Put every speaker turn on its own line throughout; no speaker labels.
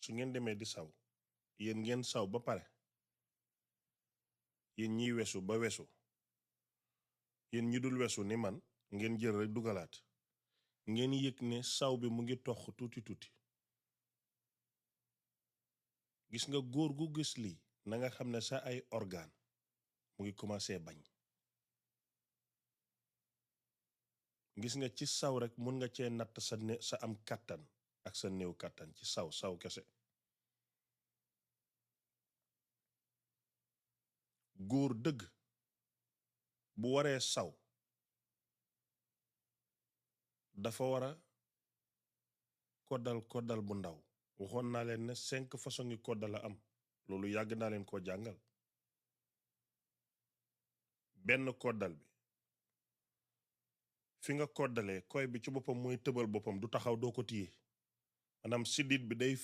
su ngeen demee di saw yéen ngeen saw ba pare yéen ñiy wesu ba wesu yéen ñi dul wesu ni man ngeen jël rek dugalaat ngeen yëg ne saw bi mu ngi tox tuuti tuuti gis nga góor gu gis lii na nga xam ne sa ay organe mu ngi commencé bañ gis nga ci saw rek mun nga cee natt sa am kàttan ak sa néew kàttan ci saw kese góor dëgg bu waree saw dafa war a koddal bu ndaw waxoon naa leen ne 5 façon ngi koddal a am loolu yàgg naa leen koo jàngal benn koddal bi fi nga koddalee koy bi ci boppam mooy tëbal boppam du taxaw doo ko téye maanaam siddit bi day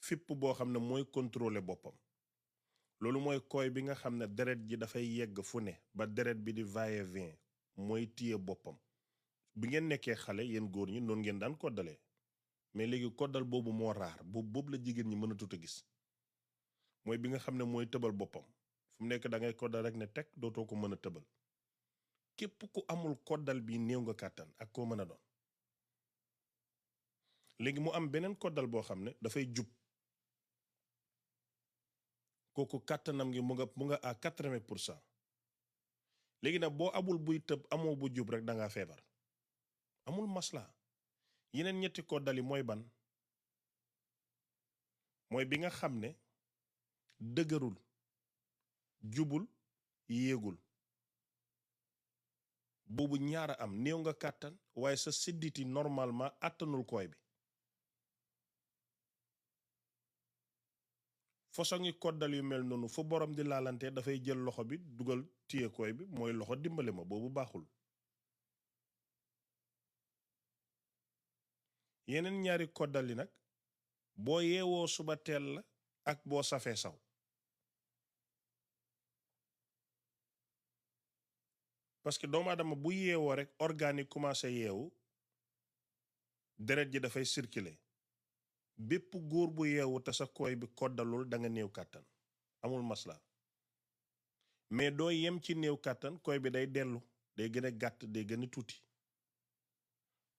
fipp boo xam ne mooy contrôler boppam loolu mooy koy bi nga xam ne deret ji dafay yegg fu ne ba deret bi di va-et-vient mooy téye boppam bi ngeen nekkee xale yéen góor ñi noonu ngeen daan koddalee mais léegi koddal boobu moo raar boobu la jigéen ñi mënatut a gis mooy bi nga xam ne mooy tëbal boppam fu mu nekk da ngay koddal rek ne teg dootoo ko mën a tëbal képp ku amul koddal bi néew nga kàttan ak koo mën a doon léegi mu am beneen koddal boo xam ne dafay jub kooku kàttanam ngi mu nga à 80% léegi nag boo amul buy tëb amoo bu jub rek da ngaa feebar amul masla yeneen ñetti koddal yi mooy ban mooy bi nga xam ne dëgërul jubul yéegul boobu ñaara am néew nga kàttan waaye sa sidditi normalement àttanul koy bi façon ngi koddal yu mel noonu fu borom di laalante dafay jël loxo bi dugal téye koy bi mooy loxo dimbali ma boobu baaxul yeneen ñaari koddal yi nag boo yeewoo suba teel la ak boo safee saw parce que doomu aadama bu yeewoo rek organes yi commencé yeewu deret ji dafay circuler bépp góor bu yeewu te sa koy bi koddalul da nga néew kàttan amul masla mais doo yem ci néew kàttan koy bi day dellu day gën a gàtt day gën a tuuti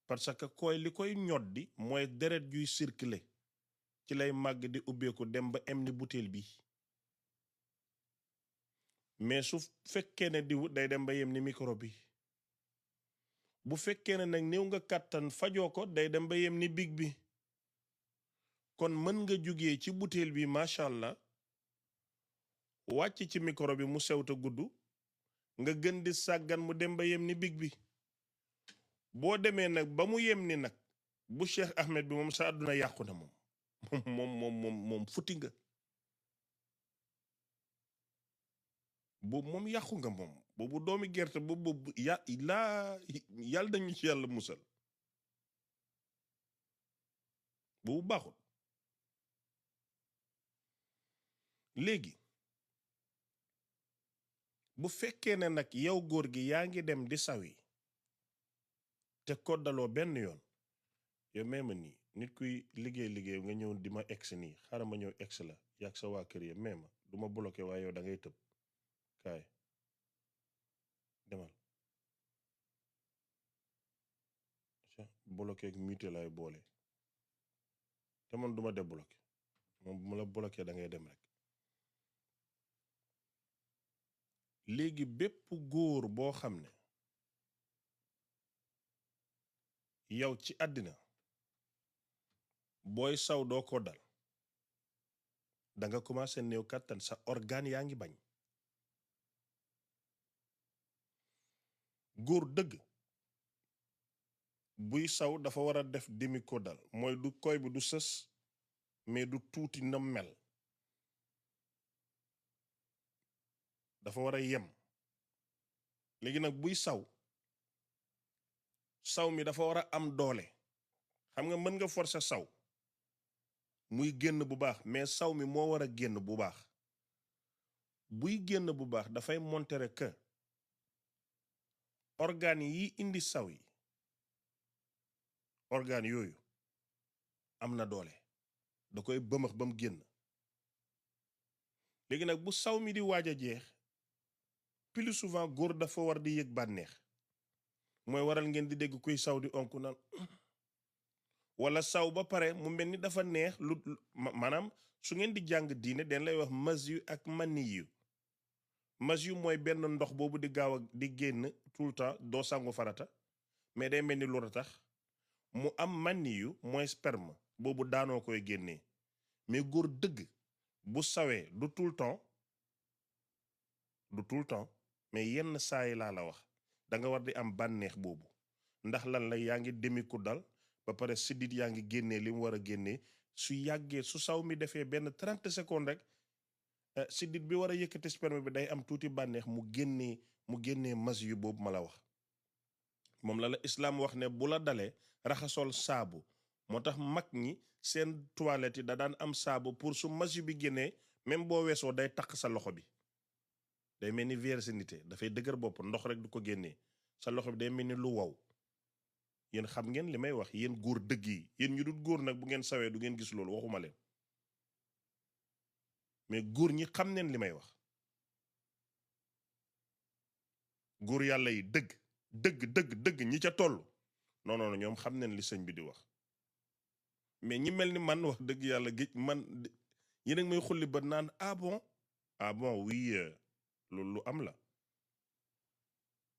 parce que koy li koy ñoddi mooy deret juy circuler ci lay màgg di ubbeeku dem ba em ni butéel bi mais su fekkee ne diw day dem ba yem ni micro bi bu fekkee ne nag néew nga kàttan fajoo ko day dem ba yem ni big bi kon mën nga jógee ci butéel bi macha allah wàcc ci micro bi mu sewta gudd nga gën di sàggan mu dem ba yem ni big bi boo demee nag ba mu yem ni nag bu Cheikh Ahmed bi moom sa àdduna yàqu na moom futti nga boobu moom yàqu nga moom boobu doomi gerte boobu yàlla dañu ci yàlla musal boobu baaxul léegi bu fekkee ne nag yow góor gi yaa ngi dem di sawi te koddaloo benn yoon yow même nii nit kuy liggéey nga ñëw di ma egsi nii xaaral ma ñëw egsi la yàgg sa waa kër yi même du ma bloqué waaye yow da ngay tëb kaay demal bloqué ak muté lay boole te man du ma débloqué moom bu ma la bloqué da ngay dem rek léegi bépp góor boo xam ne yow ci àddina booy saw doo ko dal da nga commencé néew kàttan sa organe yaa ngi bañ góor dëgg buy saw dafa war a def demi caudal mooy du koy bi du sës mais du tuuti na mel dafa war a yem léegi nag buy saw mi dafa war a am doole xam nga mën nga forcer saw muy génn bu baax mais saw mi moo war a génn bu baax buy génn bu baax dafay montrer que organes yi indi saw yi organes yooyu am na doole da koy bëmax ba mu génn léegi nag bu saw mi di waaj a jeex plus souvent góor dafa war di yëg bànneex mooy waral ngeen di dégg kuy saw di onk naan wala saw ba pare mu mel ni dafa neex maanaam su ngeen di jàng diine den lay wax mas yu ak mani yu mas yu mooy benn ndox boobu di gaaw a di génn tout le temps doo sangu farata mais day mel ni lu tax mu am mani yu mooy sperme boobu daanoo koy génnee mais góor dëgg bu sawee du tout le temps mais yenn saa yi laa la wax da nga war di am bànneex boobu ndax lan la yaa ngi demi ku dal ba pare siddit yaa ngi génnee li mu war a génnee su yàggee su saw mi defee benn 30 secondes rek siddit bi war a yëkkati sperme bi day am tuuti bànneex mu génnee mas yu boobu ma la wax moom la islaam wax ne bu la dalee raxasool saabu moo tax mag ñi seen toilette yi da daan am saabu pour su mas yu bi génnee même boo weesoo day taq sa loxo bi day mel ni virginité dafay dëgër bopp ndox rek du ko génnee sa loxo bi day mel ni lu wow yéen xam ngeen li may wax yéen góor dëgg yi yéen ñu dul góor nag bu ngeen sawee du ngeen gis loolu waxuma leen mais góor ñi xam neen li may wax góor yàlla yi dëgg ñi ca toll non ñoom xam neen li sëñ bi di wax mais ñi mel ni man wax dëgg yàlla géej man yéen a ngi may xulli ba naan ah bon oui loolu lu am la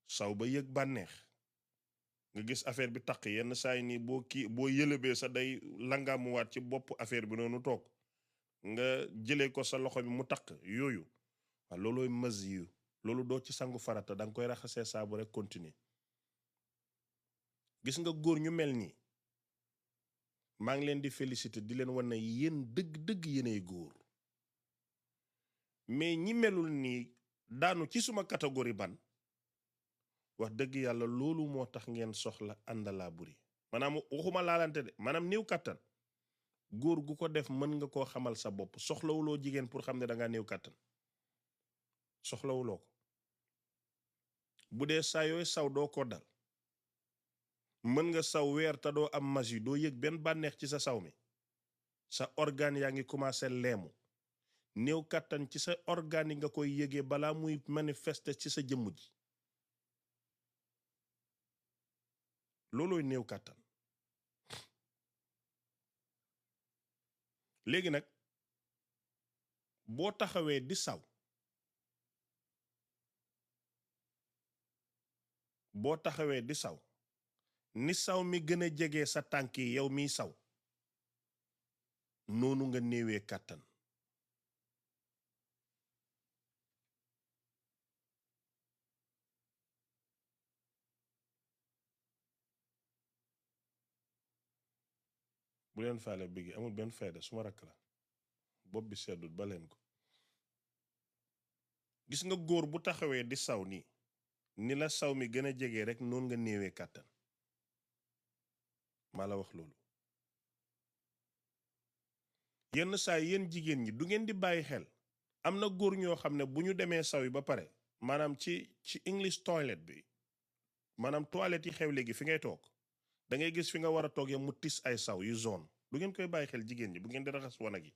saw ba yëg bànneex nga gis affaire bi taq yenn saa yi nii boo yëlëbee sa day langaamuwaat ci bopp affaire bi noonu toog nga jëlee ko sa loxo bi mu taq yooyu waaw loolooy mas yu loolu doo ci sangu farata da nga koy raxasee saabu rek continuer gis nga góor ñu mel nii maa ngi leen di féliciter di leen wan ne yéen dëgg yéenay góor mais ñi melul nii daanu ci suma catégorie ban wax dëgg yàlla loolu moo tax ngeen soxla àndalaa buri maanaam waxuma laalante de maanaam néew kàttan góor gu ko def mën nga koo xamal sa bopp soxlawuloo jigéen pour xam ne dangaa néew kàttan soxlawuloo ko bu dee saa yooyu saw doo ko dal mën nga saw weer te doo am magi doo yëg benn bànneex ci sa saw mi sa organe yaa ngi commencé leemu néew kàttan ci sa organe yi nga koy yëgee balaa muy manifester ci sa jëmm ji loolooy néew kàttan léegi nag boo taxawee di saw ni saw mi gën a jege sa tànk yi yow miy saw noonu nga néewee kàttan bu leen faale bigi amul benn fayda suma rakk la bopp bi seddut ba leen ko gis nga góor bu taxawee di saw nii ni la saw mi gën a jege rek noonu nga néewee kàttan maa la wax loolu yenn saa yéen jigéen ñi du ngeen di bàyyi xel am na góor ñoo xam ne bu ñu demee saw yi ba pare maanaam ci English toilet bi maanaam toilette yi xew léegi fi ngay toog da ngay gis fi nga war a toog ya mu tis ay saw yu zone du ngeen koy bàyyi xel jigéen ñi bu ngeen di raxas wanag yi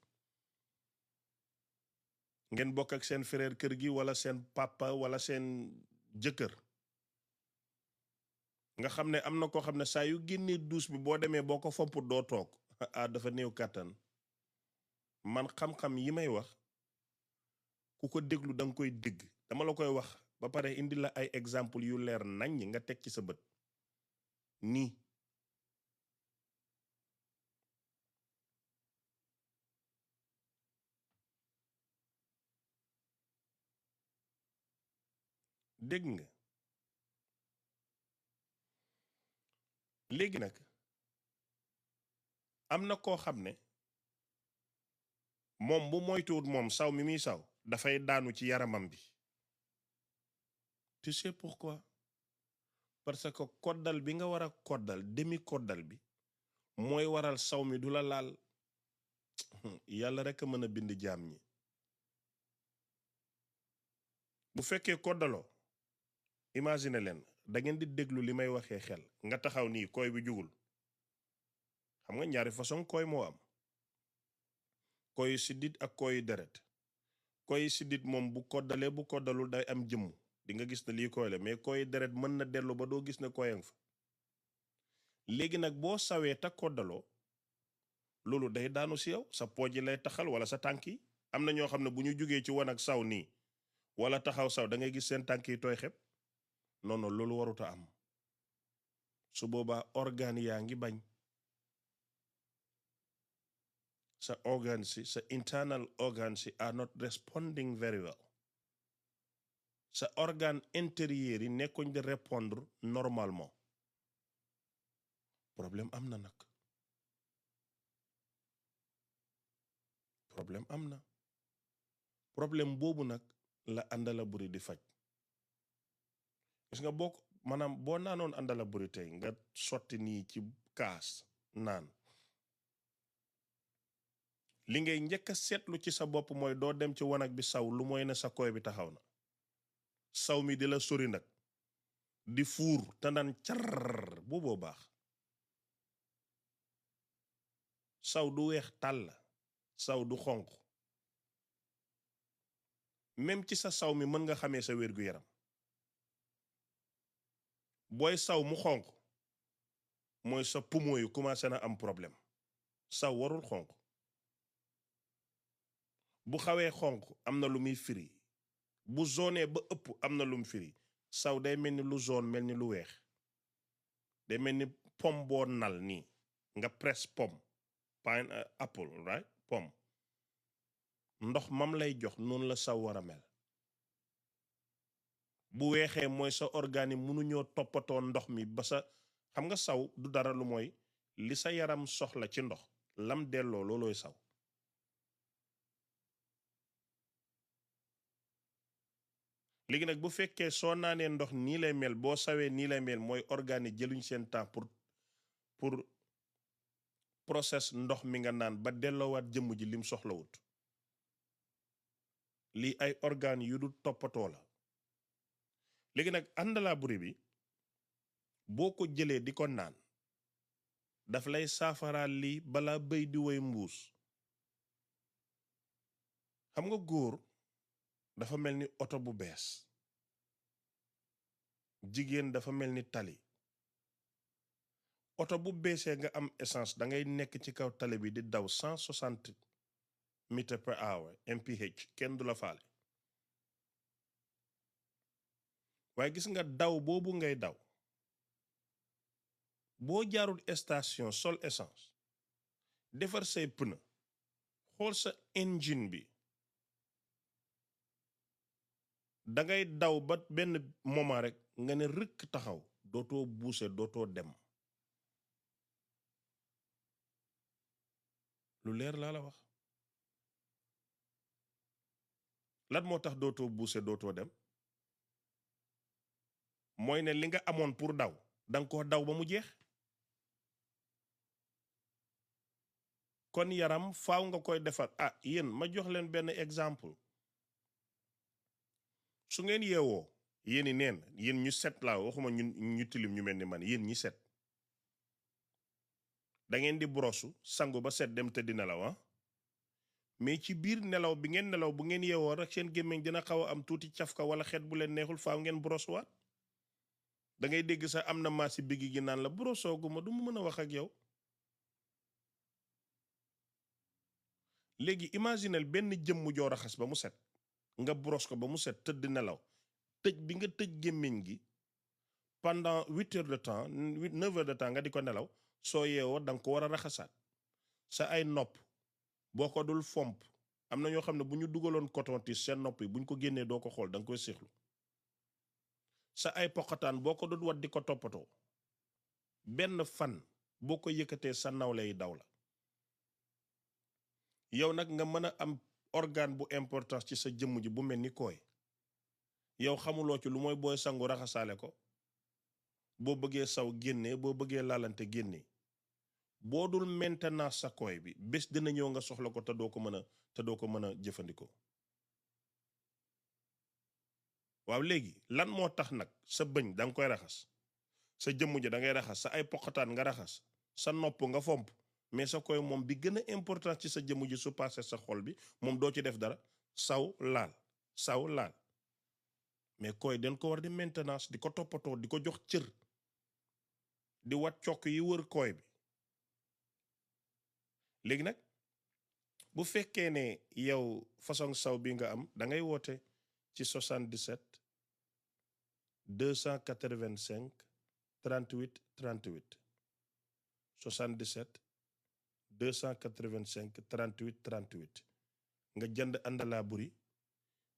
ngeen bokk ak seen frère kër gi wala seen papa wala seen jëkkër nga xam ne am na koo xam ne saa yu génnee douche bi boo demee boo ko fopp doo toog ah dafa néew kàttan man xam-xam yi may wax ku ko déglu da nga koy dégg dama la koy wax ba pare indi la ay exemple yu leer nañ nga teg ci sa bët nii dégg nga léegi nag am na koo xam ne moom bu moytuwut moom saw mi muy saw dafay daanu ci yaramam bi tu sais pourquoi parce que koddal bi nga war a koddal demi koddal bi mooy waral saw mi du la laal yàlla rek a mën a bind jaam ñi bu fekkee koddaloo imagine leen da ngeen di déglu li may waxee xel nga taxaw nii koy bi jugul xam nga ñaari façon koy moo am koy siddit ak koy deret koy siddit moom bu koddalee bu koddalul day am jëmm di nga gis ne lii koy la mais koy deret mën na dellu ba doo gis ne koyang fa léegi nag boo sawee te koddaloo loolu day daanu si yow sa pooj lay taxal wala sa tànk yi am na ñoo xam ne bu ñu jógee ci wan ak saw nii wala taxaw saw da ngay gis seen tànk yi tooy xeb non non loolu waruta am su boobaa organe yaa ngi bañ sa organe si sa internal organe si are not responding very well sa organe intérieur yi nekkuñ di répondre normalement problème am na nag problème am na problème boobu nag la àndala buri di faj gis nga boo maanaam boo naanoon àndala buri tey nga sotti nii ci kaas naan li ngay njëkk a seetlu ci sa bopp mooy doo dem ci wanag bi saw lu mooy ne sa koy bi taxaw na saw mi di la sori nag di fuur te naan car booboo baax saw du weex tàll saw du xonq même ci sa saw mi mën nga xamee sa wér-gu-yaram booy saw mu xonq mooy sa poumon yu commencé na am problème saw warul xonq bu xawee xonq am na lu muy firi bu zone ba ëpp am na lu mu firi saw day mel ni lu zone mel ni lu weex day mel ni pomme boo nal nii nga presse pomme apple right pomme ndox mam lay jox noonu la saw war a mel bu weexee mooy sa organe yi mënuñoo toppatoo ndox mi ba sa xam nga saw du dara lu mooy li sa yaram soxla ci ndox lam delloo loolooy saw léegi nag bu fekkee soo naanee ndox nii lay mel boo sawee nii lay mel mooy organe yi jëluñ seen temps pour process ndox mi nga naan ba delloowaat jëmm ji lim soxlawut lii ay organes yu du toppatoo la léegi nag àndalaa buri bi boo ko jëlee di ko naan daf lay saafaraal lii balaa bëy di woy mbuus xam nga góor dafa mel ni oto bu bees jigéen dafa mel ni tali oto bu beesee nga am essence da ngay nekk ci kaw tali bi di daw 160 mètres per hour mph kenn du la faale waaye gis nga daw boobu ngay daw boo jaarul station sol essence defar say pneu xool sa engine bi da ngay daw ba benn moment rek nga ne rëkk taxaw dootoo buuse dootoo dem lu leer laa la wax lan moo tax dootoo buuse dootoo dem mooy ne li nga amoon pour daw danga ko daw ba mu jeex kon yaram faaw nga koy defar yéen ma jox leen benn exemple su ngeen yeewoo yéen i neen yéen ñu set laa waxuma ñu tilim ñu mel ni man yéen ñi set da ngeen di brosu sangu ba set dem tëddi nelaw mais ci biir nelaw bi ngeen nelaw bu ngeen yeewoo rek seen gémmiñ dina xaw a am tuuti cafka wala xeet bu leen neexul faaw ngeen brosuwaat da ngay dégg sax am na maa si biggi gi naan la brosoo gu ma du mu mën a wax ak yow léegi imaginel benn jëmm joo raxas ba mu set nga brosse ko ba mu set tëdd nelaw tëj bi nga tëj gémmiñ gi pendant 8 heures de temps 9 heures de temps nga di ko nelaw soo yeewoo da nga ko war a raxasaat sa ay nopp boo ko dul fomp am na ñoo xam ne bu ñu dugaloon coton-tige seen nopp yi bu ñu ko génnee doo ko xool da nga koy séexlu sa ay poqataan boo ko dul wat di ko toppatoo benn fan boo ko yëkkatee sa nawle yi daw la yow nag nga mën a am organe bu importance ci sa jëmm ji bu mel ni kooy yow xamuloo ci lu mooy booy sangu raxasaale ko boo bëggee saw génnee boo bëggee laalante génnee boo dul maintenance sa kooy bi bés dina ñëw nga soxla ko te doo ko mën a jëfandikoo waaw léegi lan moo tax nag sa bëñ da nga koy raxas sa jëmm ji da ngay raxas sa ay poqataan nga raxas sa nopp nga fomp mais sa koy moom bi gën a important ci sa jëmm ji su passé sa xol bi moom doo ci def dara saw laal mais koy den ko war di maintenance di ko toppatoo di ko jox cër di wat cokk yi wër koy bi léegi nag bu fekkee ne yow façon saw bi nga am da ngay woote ci 77 285 38 38 77 285 38 38 nga jënd àndalaa buri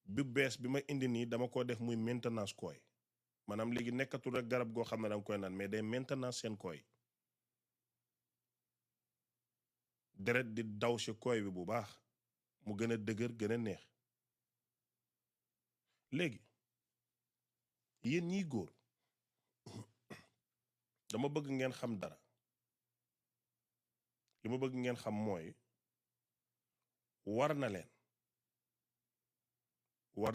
bi bees bi ma indi nii dama ko def muy maintenance koy maanaam léegi nekkatul rek garab goo xam ne danga koy naan mais day maintenance seen koy deret di daw si koy bi bu baax mu gën a dëgër gën a neex léegi yéen ñiy góor dama bëgg ngeen xam dara li ma bëgg ngeen xam mooy war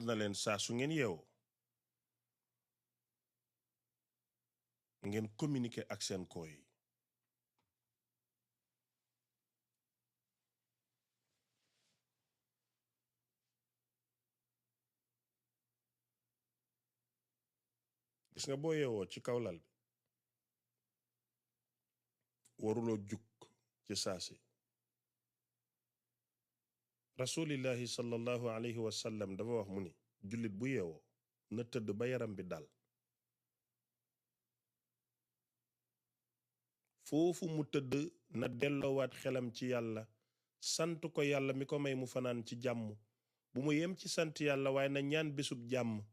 na leen saa su ngeen yeewoo ngeen communiquer ak seen koy yi gis nga boo yeewoo ci kaw lal bi waruloo jug ci saasi rasulillahi sallallahu alayhi wa sallam dafa wax mu ni jullit bu yeewoo na tëdd ba yaram bi dal foofu mu tëdd na delloowaat xelam ci yàlla sant ko yàlla mi ko may mu fanaan ci jàmm bu mu yem ci sant yàlla waaye na ñaan bésub jàmm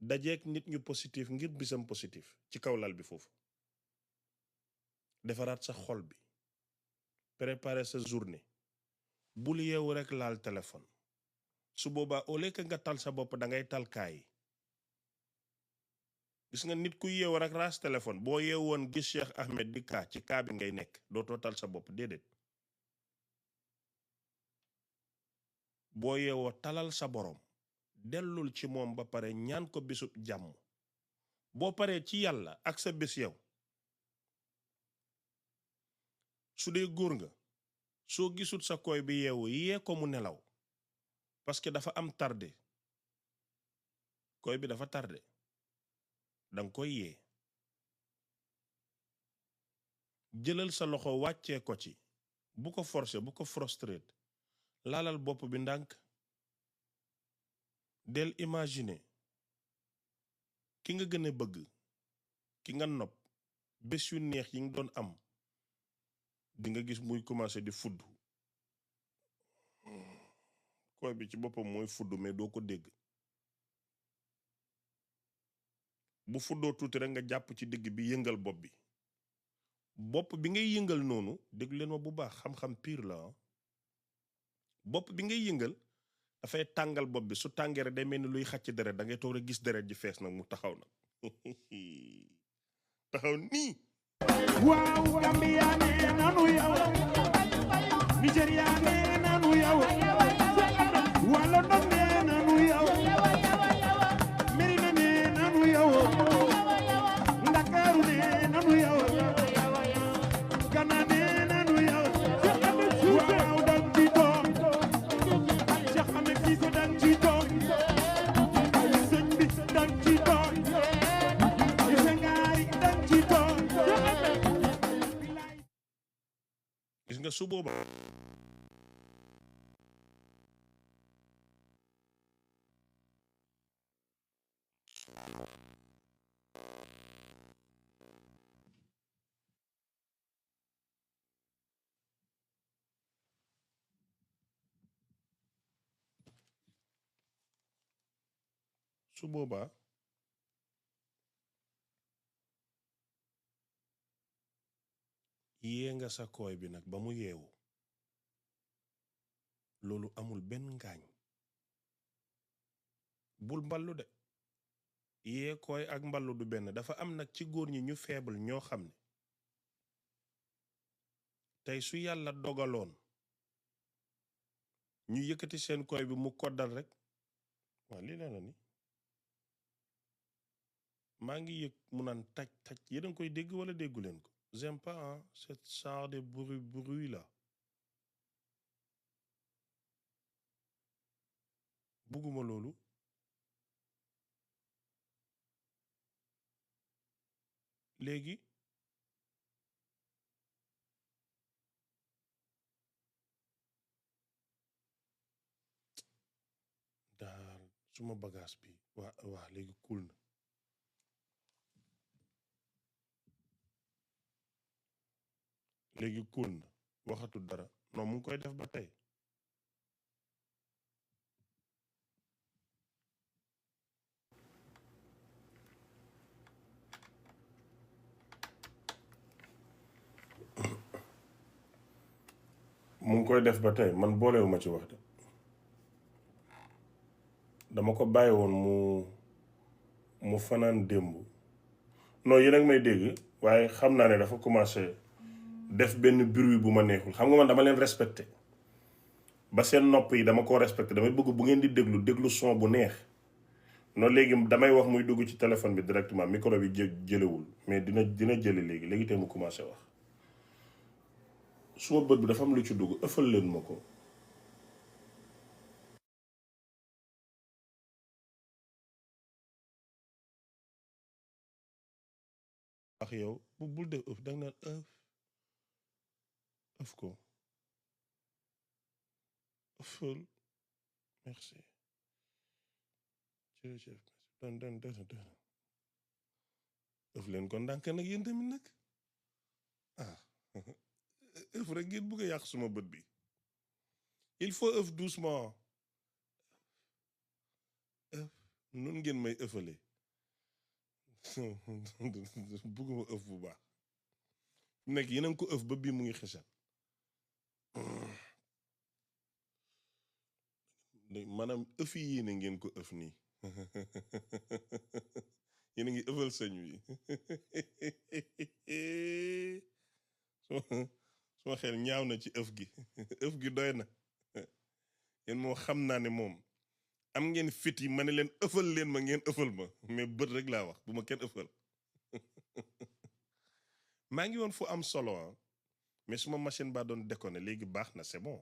dajeek nit ñu positif ngir bisam positif ci kaw lal bi foofu defaraat sa xol bi préparer sa journée bul yeewu rek laal téléphone su boobaa au lieu que nga tal sa bopp da ngay tal kaay gis nga nit ku yeewu rek raas téléphone boo yeewoon gis Cheikh Ahmed di kaa ci kaa bi ngay nekk dootoo tal sa bopp déedéet boo yeewoo talal sa borom dellul ci moom ba pare ñaan ko bisub jàmm boo paree ci yàlla ak sa bés yow su dee góor nga soo gisul sa koy bi yeewu yee ko mu nelaw parce que dafa am tardé koy bi dafa tardé danga koy yee jëlal sa loxo wàccee ko ci bu ko forcer bu ko frustré laalal bopp bi ndànk del imaginer ki nga gën a bëgg ki nga nopp bés yu neex yi nga doon am di nga gis muy commencer di fudd koy bi ci boppam mooy fudd mais doo ko dégg bu fuddoo tuuti rek nga jàpp ci digg bi yëngal bopp bi ngay yëngal noonu déglu leen ma bu baax xam-xam pire la bopp bi ngay yëngal dafay tàngal bopp bi su tàngee rek day mel ni luy xàcc deret da ngay toog rek gis deret ji fees nag mu taxaw nag taxaw nii
waaw Gambia nee nanu yow Nigeria nee nanu yow waa London nee nanu yow Merina nee nanu yow Ndakaaru nee nanu yow Ghana nee nanu yow waaw dang ci toog Cheikh Ahmed Cissé dang ci toog sëñ bi dang ci toog Senghari dang ci toog
gis nga su boobaa yee nga sa koy bi nag ba mu yeewu loolu amul benn ngaañ bul mballu de yee koy ak mballu du benn dafa am nag ci góor ñi ñu faible ñoo xam ne tey su yàlla dogaloon ñu yëkkati seen koy bi mu koddal rek waa lii la ni maa ngi yëg mu naan taj taj yéen a ngi koy dégg wala déggu leen ko j'aime pas hein, cette genre de bruit là bugguma loolu léegi daal suma bagage bi waa léegi cool na léegi cool na waxatul dara non mu ngi koy def ba tey mu ngi koy def ba tey man boolewuma ci wax de dama ko bàyyi woon mu fanaan démb non yéen ak may dégg waaye xam naa ne dafa commencé def benn bruit bu ma neexul xam nga man dama leen respecté ba seen nopp yi dama ko respecté damay bëgg bu ngeen di déglu son bu neex noonu léegi damay wax muy dugg ci téléphone bi directement micro bi jëlewul mais dina jële léegi te mu commencé wax suma bët bi dafa am lu ci dugg ëffal leen ma ko ak yow bul def ëf danga naan ëf ko ëffal merci jërëjëf don ëf leen ko ndànk nag yéen tamit nag ëf rek ngeen bëgg a yàq suma bët bi il faut ëf doucement ëf nun ngeen may ëffale bëgguma ëf bu baax nekk yéen a ngi ko ëf ba bii mu ngi xesal maanaam ëf yi yéene ngeen ko ëf nii yéen a ngi ëffal sëñ wi suma xel ñaaw na ci ëf gi doy na yéen moo xam naa ne moom am ngeen fit yi ma ne leen ëffal leen ma ngeen ëffal ma mais bët rek laa wax bu ma kenn ëffal maa ngi woon fu am solo mais suma machine baa doon déconné léegi baax na c'est bon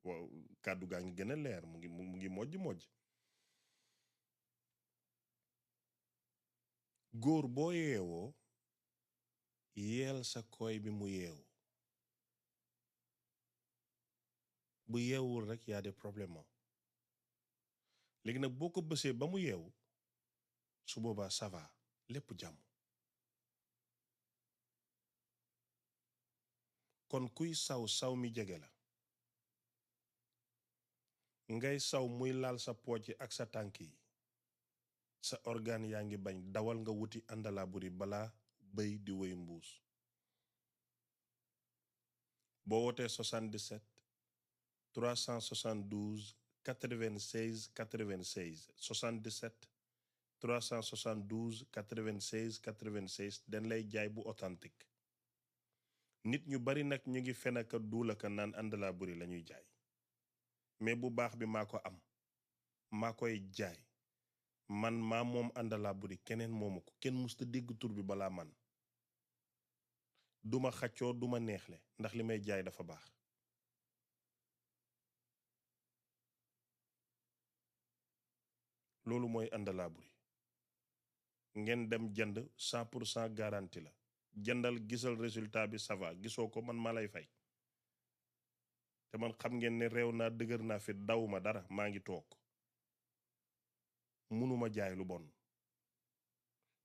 waaw kàddu gaa ngi gën a leer mu ngi mojj góor boo yeewoo yeel sa koy bi mu yeewu bu yeewul rek yaa des problèmes léegi nag boo ko bësee ba mu yeewu su boobaa ça va lépp jàmm kon kuy saw mi jege la ngay saw muy laal sa pooc ak sa tànk yi sa organe yaa ngi bañ dawal nga wuti àndalaa buri balaa bëy di woy mbuus boo wootee 77 372 96 96 77 372 96 96 dañ lay jaay bu authentique nit ñu bari nag ñu ngi fenaka duulaka naan àndalaa buri lañuy jaay mais bu baax bi maa ko am maa koy jaay man maa moom àndalaa buri keneen moomu ko kenn musta dégg tur bi balaa man duma xaccoo duma neexle ndax li may jaay dafa baax loolu mooy àndalaa buri ngeen dem jënd 100% garantie la jëndal gisal résultat bi ça va gisoo ko man maa lay fay te man xam ngeen ne réew naa dëgër naa fi dawuma dara maa ngi toog munuma jaay lu bon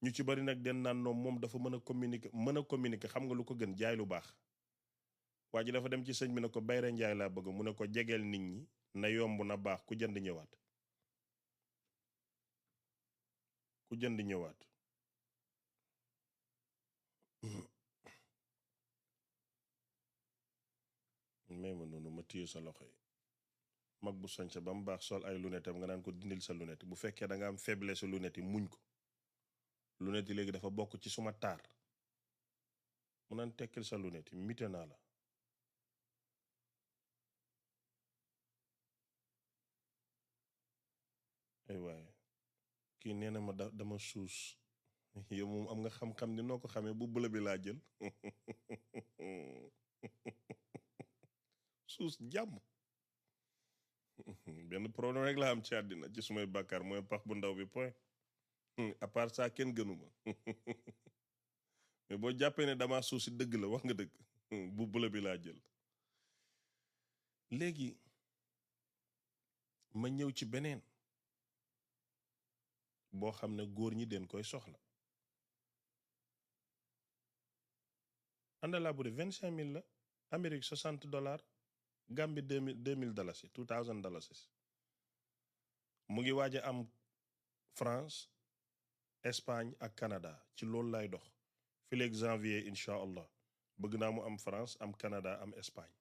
ñu ci bari nag den naan noom moom dafa mën a communiquer xam nga lu ko gën jaay lu baax waa ji dafa dem ci sëñ bi ne ko bayre njaay laa bëgg mu ne ko jegeel nit ñi na yomb na baax ku jënd ñëwaat mais ma noonu ma téye sa loxo yi mag bu soñse ba mu baax sol ay lunette am nga naan ko dindil sa lunette bu fekkee da nga am faiblesse lunette yi muñ ko lunette yi léegi dafa bokk ci suma taar mu naan tekkil sa lunette yi mite naa la ay waaye kii nee na ma dama suus yow moom am nga xam-xam ni noo ko xamee bu bëla bi laa jël suus jàmm benn problème rek laa am ci àddina ci sumay bàkkaar mooy pax bu ndaw bi point à part ça kenn gënuma mais boo jàppee ne dama suus si dëgg la wax nga dëgg bu bëla bi laa jël léegi ma ñëw ci beneen boo xam ne góor ñi den koy soxla àndalaa bu de 25,000 la Amérique $60 Gambie 2000 dalasi $2000 mu ngi waaj a am France Espagne ak Canada ci loolu lay dox fileeg janvier incha allah bëgg naa mu am France am Canada am Espagne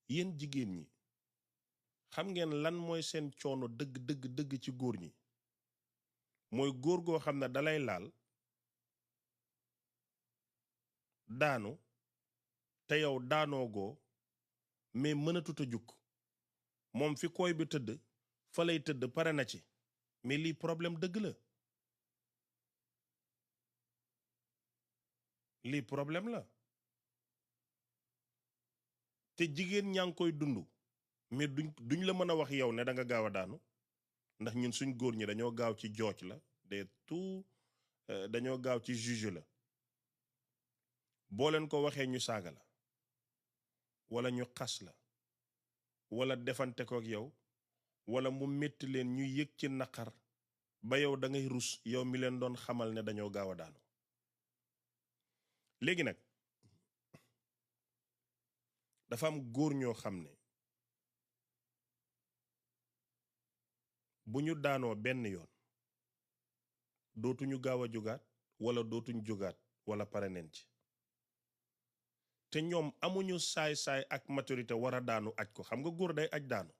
yéen jigéen ñi xam ngeen lan mooy seen coono dëgg ci góor ñi mooy góor goo xam ne dalay laal daanu te yow daanoo goo mais mënatut a jukk moom fi koy bi tëdd fa lay tëdd pare na ci mais lii problème dëgg la lii problème la te jigéen ñaa ngi koy dund mais duñ la mën a wax yow ne da nga gaaw a daanu ndax ñun suñ góor ñi dañoo gaaw ci jooj la de tout dañoo gaaw ci juge la boo leen ko waxee ñu saaga la wala ñu xas la wala defante ko ak yow wala mu metti leen ñu yëg ci naqar ba yow da ngay rus yow mi leen doon xamal ne dañoo gaaw a daanu léegi nag dafa am góor ñoo xam ne bu ñu daanoo benn yoon dootuñu gaaw a jógaat wala dootuñ jógaat wala pare neen ci te ñoom amuñu saay-saay ak maturité war a daanu aj ko xam nga góor day aj daanu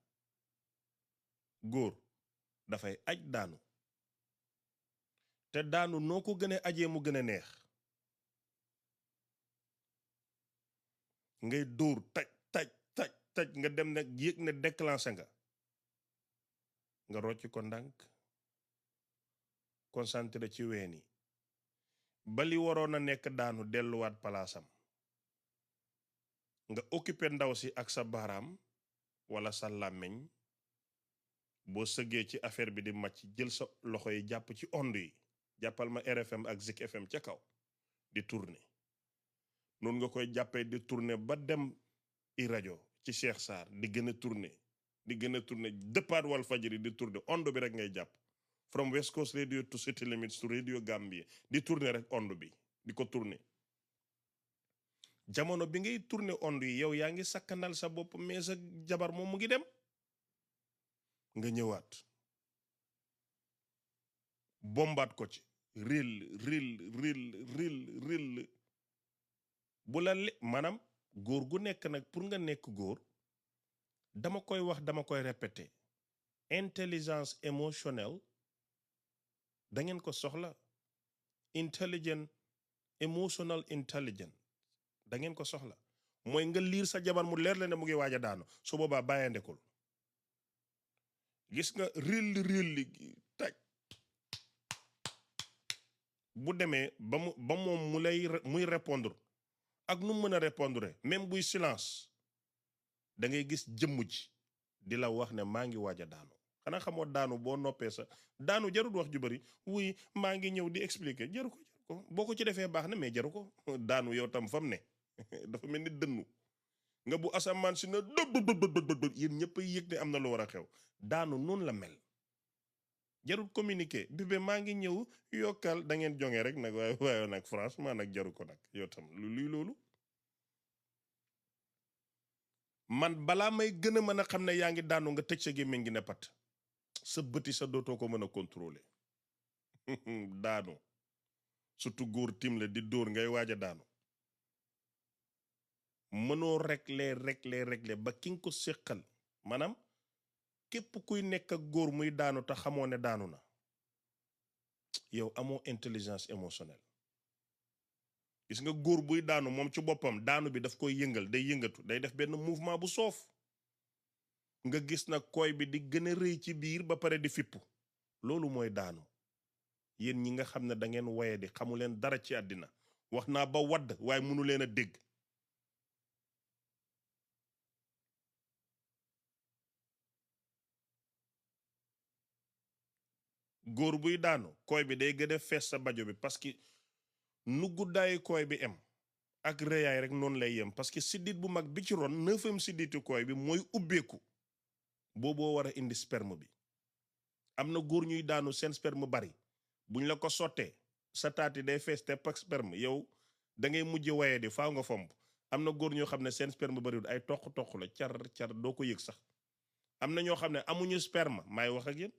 góor dafay aj daanu te daanu noo ko gën a ajee mu gën a neex ngay dóor taj nga dem nag yëg ne déclenché nga rocc ko ndànk concentré ci ween yi bali waroon a nekk daanu delluwaat palaasam nga occupé ndaw si ak sa baaraam wala sa làmmiñ boo sëggee ci affaire bi di màcc jël sa loxo yi jàpp ci onde yi jàppal ma RFM ak Zik FM ca kaw di tourner noonu nga koy jàppee di tourner ba dem i rajo ci Cheikh Sarr di gën a tourner dëppaat wal fajiri di tourner onde bi rek ngay jàpp from West Coast Radio to City Limits to Radio Gambia di tourner rek onde bi di ko tourner jamono bi ngay tourner onde yi yow yaa ngi sakkanal sa bopp mais sa jabar moom mu ngi dem nga ñëwaat bombaat ko ci ril bu la maanaam góor gu nekk nag pour nga nekk góor dama koy wax dama koy répéter intelligence émotionnelle da ngeen ko soxla emotional intelligent da ngeen ko soxla mooy nga liir sa jabar mu leer la ne mu ngi waaj a daanu su boobaa bàyyandekul gis nga ril taj bu demee ba moom muy répondre ak nu mën a répondre même buy silence da ngay gis jëmm ji di la wax ne maa ngi waaj a daanu xanaa xamoo daanu boo noppee sa daanu jarul wax ju bari wuy maa ngi ñëw di expliquer jaru ko boo ko ci defee baax na mais jaru ko daanu yow tam fam ne dafa mel ni dënnu nga bu asamaan si na dëbb yéen ñëpp a yëg ne am na lu war a xew daanu noonu la mel jarul communiquer bébé maa ngi ñëw yokkal da ngeen jongee rek nag waaye nag franchement nag jaru ko nag yow tam luy loolu man balaa may gën a mën a xam ne yaa ngi daanu nga tëj sa gémmiñ ngi ne pat sa bëti sa dootoo ko mën a contrôler daanu surtout góor tim la di dóor ngay waaj a daanu mënoo régler ba ki nga ko séqal maanaam képp kuy nekk ak góor muy daanu te xamoo ne daanu na yow amoo intelligence émotionnelle gis nga góor buy daanu moom ci boppam daanu bi daf koy yëngal day yëngatu day def benn mouvement bu soof nga gis nag koy bi di gën a rëy ci biir ba pare di fippu loolu mooy daanu yéen ñi nga xam ne da ngeen waye di xamu leen dara ci àddina wax naa ba wadd waaye mënu leen a dégg. góor buy daanu koy bi day gën a fees sa bajo bi parce que nu guddaayu koy bi em ak rëyaay rek noonu lay yem parce que siddit bu mag bi ci ron 9e sidditu koy bi mooy ubbeeku booboo war a indi sperme bi. am na góor ñuy daanu seen sperme bari buñ la ko sottee sa taati day fees tepp ak sperme yow da ngay mujj waye di faaw nga fomp. am na góor ñoo xam ne seen sperme bariwul ay toq la car doo ko yëg sax. am na ñoo xam ne amuñu sperme maay wax ak yéen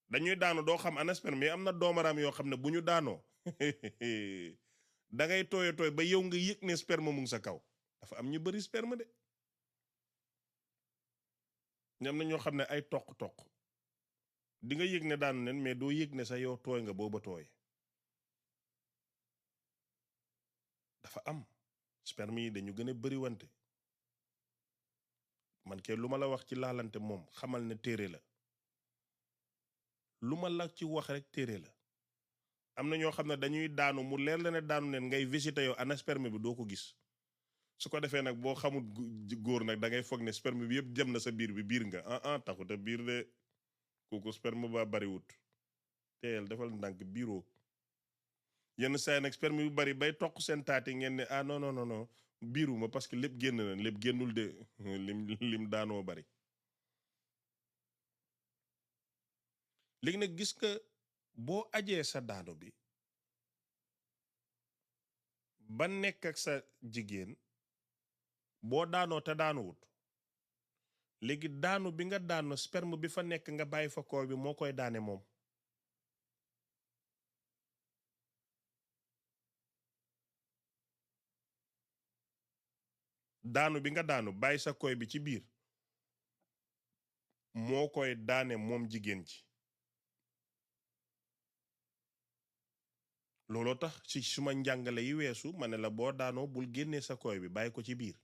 dañuy daanu doo xam ana sperme mais am na doomaraam yoo xam ne bu ñu daanoo da ngay tooy ba yow nga yëg ne sperme mu ngi sa kaw. dafa am ñu bari sperme de. ñam na ñoo xam ne ay toq di nga yëg ne daanu nen mais doo yëg ne sa yow tooy nga booba tooy. dafa am sperme yi dañu gën a bari wante man ke lu ma la wax ci laalante moom xamal ne téere la. lu ma la ci wax rek téere la. am na ñoo xam ne dañuy daanu mu leer la ne daanu nen ngay visiter yow ana sperme bi doo ko gis. su ko defee nag boo xamul góor nag da ngay foog ne sperme bi yëpp jëm na sa biir nga taxut a biir de kooku sperme ba bariwut teel defal ndànk biiroo yenn saa nag sperme yu bari bay toq seen taati ngeen ne non biiruma parce que lépp génn na lépp génnul de lim daanoo bari. léegi nag gis nga boo ajee sa daanu bi ba nekk ak sa jigéen boo daanoo te daanuwut léegi daanu bi nga daanu sperme bi fa nekk nga bàyyi fa koor bi moo koy daane moom. daanu bi nga daanu bàyyi sa koy bi ci biir moo koy daane moom jigéen ci. looloo tax ci suma njàngale yi weesu ma ne la boo daanoo bul génnee sa koy bi bàyyi ko ci biir.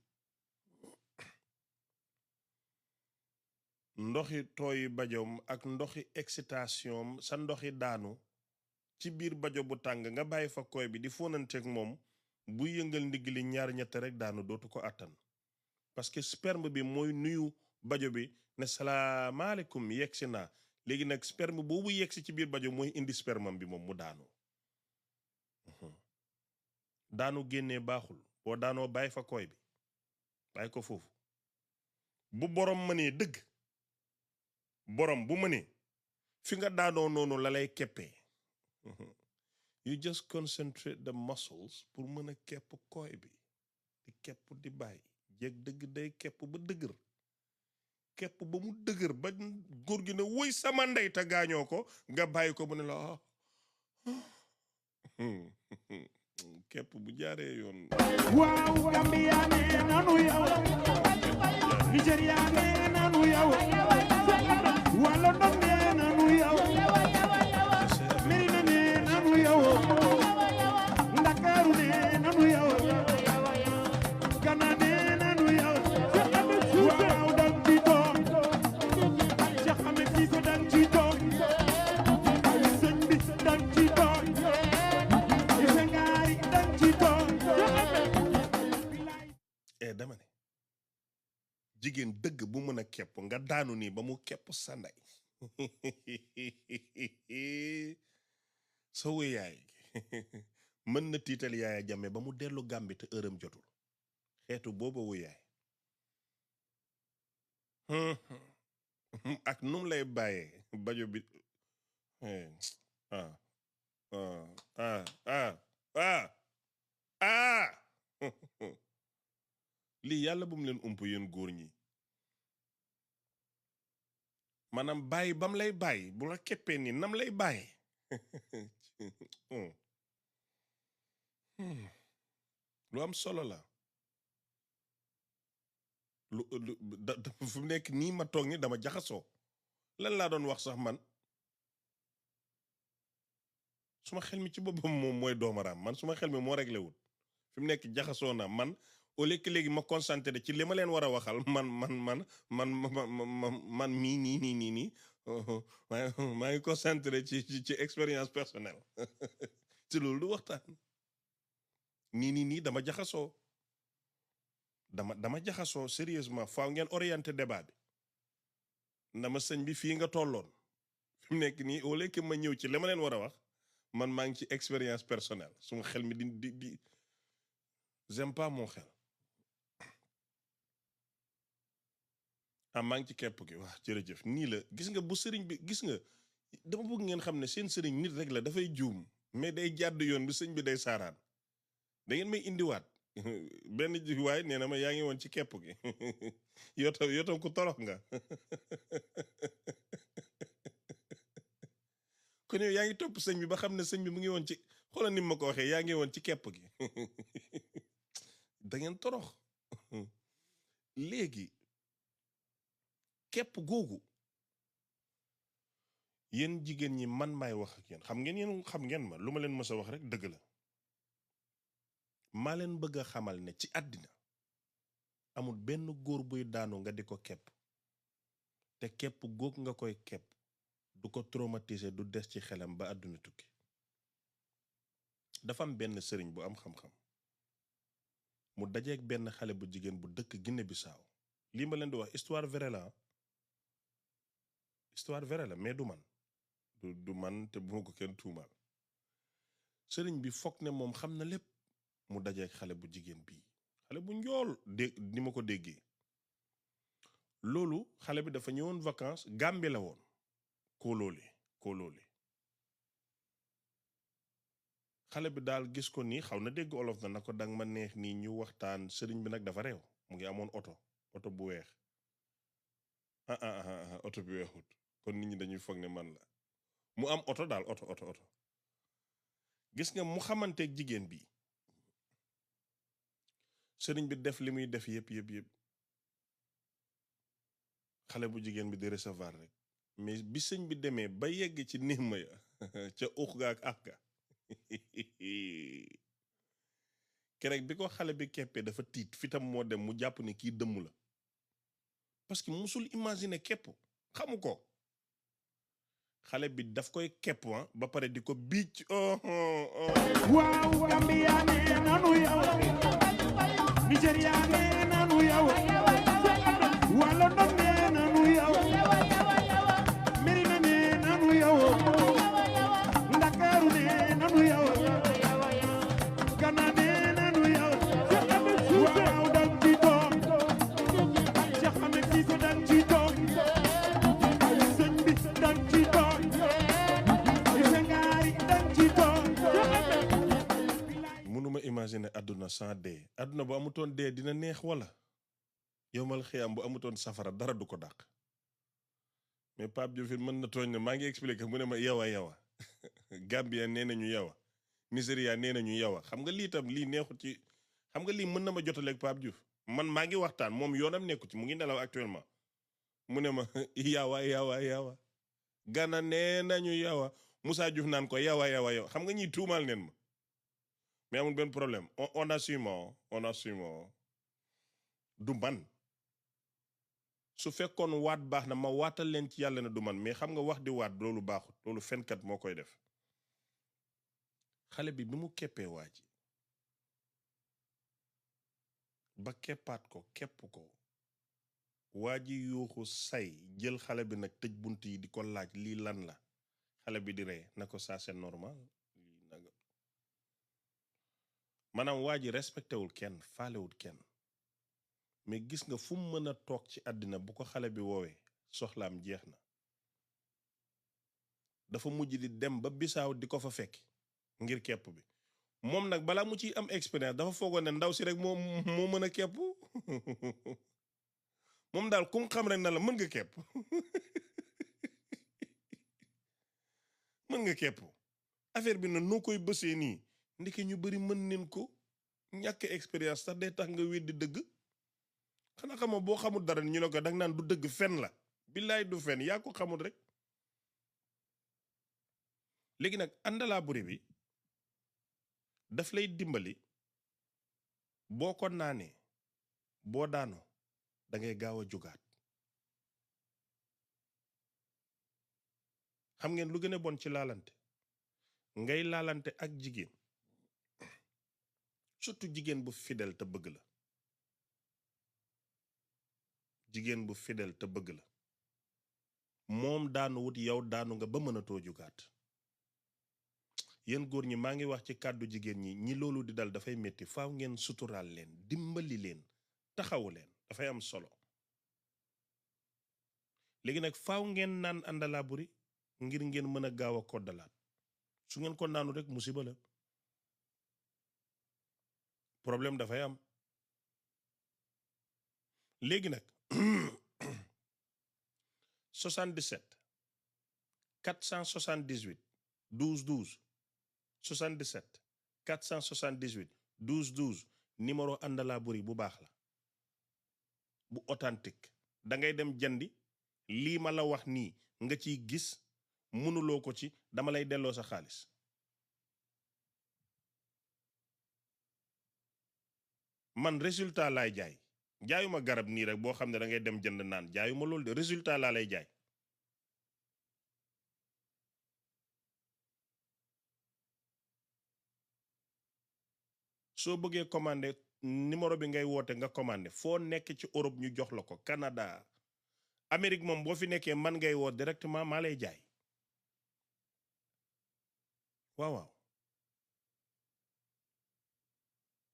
ndoxi tooyi bajom ak ndoxi excitation sa ndoxi daanu ci biir bajo bu tàng nga bàyyi fa koy bi di fonanteeg moom bu yëngal ndigg li ñaar ñett rek daanu dootu ko attan parce que sperme bi mooy nuyu bajo bi ne salaamaaleykum yegsi naa léegi nag sperme boobu yegsi ci biir bajo mooy indi spermam bi moom mu daanu. daanu génnee baaxul boo daanoo bàyyi fa koy bi bàyyi ko foofu bu borom mënee dëgg borom bu mënee fi nga daanoo noonu la lay keppee. you just concentrate the muscles pour mën a kepp koy bi di kepp di bàyyi jeeg dëgg day kepp ba dëgër kepp ba mu dëgër ba góor gi ne woy sama ndey te gaañoo ko nga bàyyi ko mu ne la kepp bu jaaree yoon.
waaw Gambia nee nanu yow Nigeria nee nanu yow waa London nee nanu yow Medina nee nanu yow Ndakaaru nee nanu yow Ghana nee nanu yow waaw dang ci toog Cheikh Ahmed Cissé dang ci toog sëñ bi dang ci toog
dama ne jigéen dëgg bu mën a kepp nga daanu nii ba mu kepp sa ndey sa wéyaay mën na tiital Yaaya Jammeh ba mu dellu Gàmbi te ërëm jotul xeetu booba wéyaay ak num lay bàyyee bajo bi lii yàlla bu mu leen ump yéen góor ñi maanaam bàyyi bam lay bàyyi bu la keppee ni nam lay bàyyi lu am solo la fu mu nekk nii ma toog ni dama jaxasoo lan laa doon wax sax man suma xel mi ci boppam moom mooy doomaraam man suma xel mi moo réglé wut fi mu nekk jaxasoo na man au lieu que léegi ma concentré ci li ma leen war a waxal man mii nii maa ngi concentré ci expérience personnelle ci loolu du waxtaan nii dama jaxasoo dama jaxasoo sérieusement faaw ngeen orienté débat bi ndama sëñ bi fii nga tolloon fi mu nekk nii au lieu que ma ñëw ci li ma leen war a wax man maa ngi ci expérience personnelle suma xel mi di j'aime pas mon xel maa ngi ci kepp gi waaw jërëjëf nii la gis nga bu sëriñ bi gis nga dama bëgg ngeen xam ne seen sëriñ nit rek la dafay juum mais day jàdd yoon bi sëñ bi day saaraan da ngeen may indiwaat benn ji waaye nee na ma yaa ngi woon ci kepp gi yoo tam ku torox nga kon yow yaa ngi topp sëñ bi ba xam ne sëñ bi mu ngi woon ci xoolal ni ma ko waxee yaa ngi woon ci kepp gi da ngeen torox léegi kepp googu yéen jigéen ñi man maay wax ak yéen xam ngeen ma lu ma leen mës a wax rek dëgg la maa leen bëgg a xamal ne ci àddina amul benn góor buy daanu nga di ko kepp te kepp góog nga koy kepp du ko traumatiser du des ci xelam ba àdduna tukki dafa am benn sëriñ bu am xam-xam mu dajeeg benn xale bu jigéen bu dëkk Guinée Bissau lii ma leen di wax histoire vraie la mais du man du man te bu ma ko kenn tuumaal sëriñ bi foog ne moom xam na lépp mu dajeeg xale bu jigéen bii xale bu njool ni ma ko déggee loolu xale bi dafa ñëwoon vacances Gambie la woon kóolóole xale bi daal gis ko nii xaw na dégg olof na ko danga ma neex nii ñu waxtaan sëriñ bi nag dafa réew mu ngi amoon oto bu weex oto bi weexut kon nit ñi dañuy foog ne man la mu am oto daal oto gis nga mu xamanteeg jigéen bi sëriñ bi def li muy def yëpp xale bu jigéen bi di recevoir rek mais bi sëñ bi demee ba yegg ci nima ya ca ux ga ak ga keroog bi ko xale bi keppee dafa tiit fitam moo dem mu jàpp ne kii dëmm la parce que musul imaginer kepp xamu ko xale bi daf koy kepp ba pare di ko biic
waaw Gambia nee nanu yow Nigeria nee nanu yow wala no nee nanu yow Merina nee nanu yow Ndakaaru nee nanu yow Gana nee nanu yow waaw dang ci toog Cheikh Ahmed Cissé dang ci toog sëñ bi dang ci toog Sengaari dang ci toog
mënuma imaginer àdduna sans dee àdduna bu amutoon dee dina neex wala yowmal xiyam bu amutoon safara dara du ko dàq mais Pape Diouf mën na tooñ ne maa ngi expliqué mu ne ma yawa Gambia nee nañu yawa Nigeria nee nañu yawa xam nga lii tam lii neexut ci xam nga lii mën na ma jotaleeg Pape Diouf man maa ngi waxtaan moom yoonam nekku ci mu ngi nelaw actuellement mu ne ma yawa Gana nee nañu yawa Moussa Diouf naan ko yawa xam nga ñiy tuumaal neen ma mais amul benn problème on assume du man su fekkoon waat baax na ma waatal leen ci yàlla ne du man mais xam nga wax di waat loolu baaxut loolu fenkat moo koy def xale bi mu keppee waa ji ba keppaat ko kepp ko waa ji yuuxu say jël xale bi nag tëj bunt yi di ko laaj lii lan la xale bi di ree na ko ça c'est normal maanaam waa ji respecté wul kenn faalewul kenn mais gis nga fu mu mën a toog ci àddina bu ko xale bi woowee soxlaam jeex na dafa mujj di dem ba Bissau di ko fa fekk ngir kepp bi moom nag balaa mu ciy am expérience dafa foogoon ne ndaw si rek moo mën a kepp moom daal ku mu xam rek na la mën nga kepp mën nga kepp affaire bi nag noo koy bësee nii ndeke ñu bari mën neen ko ñàkk expérience sax day tax nga weddi dëgg xanaa xamoo boo xamul dara ñu ne ko danga naan du dëgg fen la billaay du fen yaa ko xamul rek léegi nag àndalaa buri bi daf lay dimbali boo ko naanee boo daanoo da ngay gaaw a jugaat xam ngeen lu gën a bon ci laalante ngay laalante ak jigéen surtout jigéen bu fidèle te bëgg la jigéen bu fidèle te bëgg la moom daanu wut yow daanu nga ba mënatoo jugaat yéen góor ñi maa ngi wax ci kàddu jigéen ñi loolu di dal dafay metti faaw ngeen suturaal leen dimbali leen taxawu leen dafay am solo léegi nag faaw ngeen naan àndalaa buri ngir ngeen mën a gaaw a koddalaat su ngeen ko naanu rek musiba la problème dafay am léegi nag 77 478 12 12 77 478 12 12 numéro àndalaa buri bu baax la bu authentique da ngay dem jandi lii ma la wax nii nga ciy gis mënuloo ko ci dama lay delloo sa xaalis man résultat laay jaay jaayuma garab nii rek boo xam ne da ngay dem jënd naan jaayuma loolu de résultat laa lay jaay soo bëggee commandé numéro bi ngay woote nga commandé foo nekk ci Europe ñu jox la ko Canada Amérique moom boo fi nekkee man ngay woo directement maa lay jaay waaw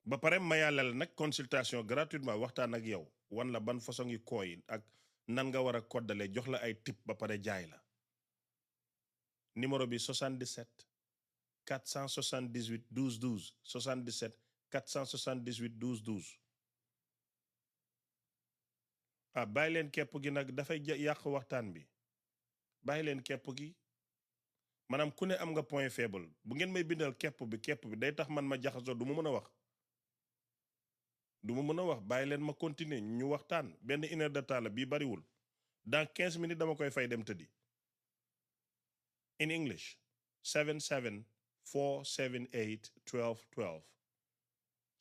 ba pare mayaale la nag consultation gratuitement waxtaan ak yow wan la ban façon yi kooy ak nan nga war a koddale jox la ay tip ba pare jaay la numéro bi 77 478 12 12 77 478 12 12 ah bàyyi leen kepp gi nag dafay yàq waxtaan bi bàyyi leen kepp gi maanaam ku ne am nga point faible bu ngeen may bindal kepp bi day tax man ma jaxasoo du ma mën a wax bàyyi leen ma continuer ñu waxtaan benn une heure de temps la bii bariwul dans 15 minutes dama koy fay dem tëddi in English 77 478 12 12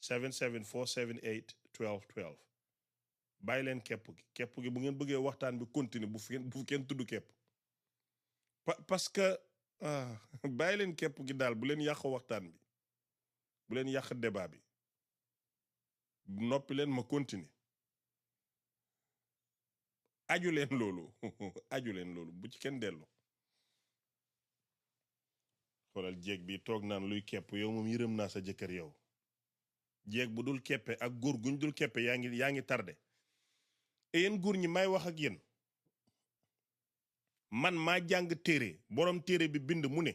77 478 12 12 bàyyi leen kepp gi bu ngeen bëggee waxtaan bi continuer bu kenn tudd kepp parce que bàyyi leen kepp gi daal bu leen yàq waxtaan bi bu leen yàq débat bi noppi leen ma continuer aju leen loolu bu ci kenn dellu xoolal jéeg bi toog naan luy kepp yow moom yërëm naa sa jëkkër yow jéeg bu dul keppe ak góor guñ dul keppe yaa ngi tardé et yéen góor ñi may wax ak yéen man maa jàng téere borom téere bi bind mu ne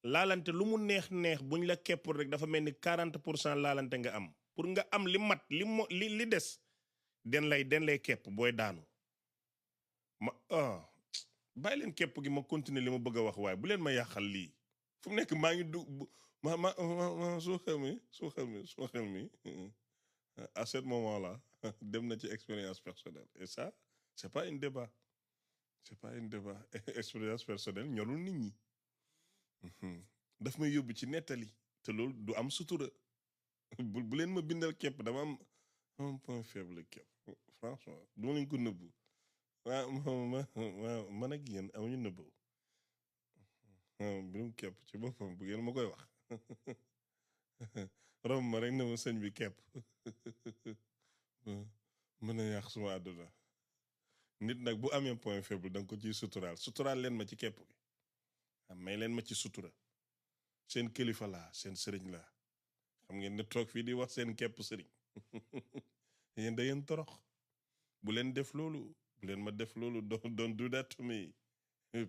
laalante lu mu neex buñ la keppul rek dafa mel ni 40% laalante nga am pour nga am li mat li des den lay kepp booy daanu ma bàyyi leen kepp gi ma continuer li ma bëgg a wax waaye bu leen ma yàqal lii fu mu nekk maa ngi ma soo xel mi à ce moment-là dem na ci expérience personnelle et ça c'est pas un débat expérience personnelle ñorul nit ñi daf may yóbbu ci nettali te loolu du am sutura bu leen ma bindal kepp dama am point faible kepp franchement duma leen ko nëbbu man ak yéen amuñu nëbbu mbirum kepp ci boppam bu ngeen ma koy wax rom ma rek na ma sëñ bi kepp mën a yàq suma àdduna nit nag bu amee point faible da nga ko ciy suturaal leen ma ci kepp gi may leen ma ci sutura seen kilifa laa seen sëriñ laa xam ngeen ne toog fii di wax seen kepp sëriñ yéen da ngeen torox bu leen def loolu bu leen ma def loolu don't do that to me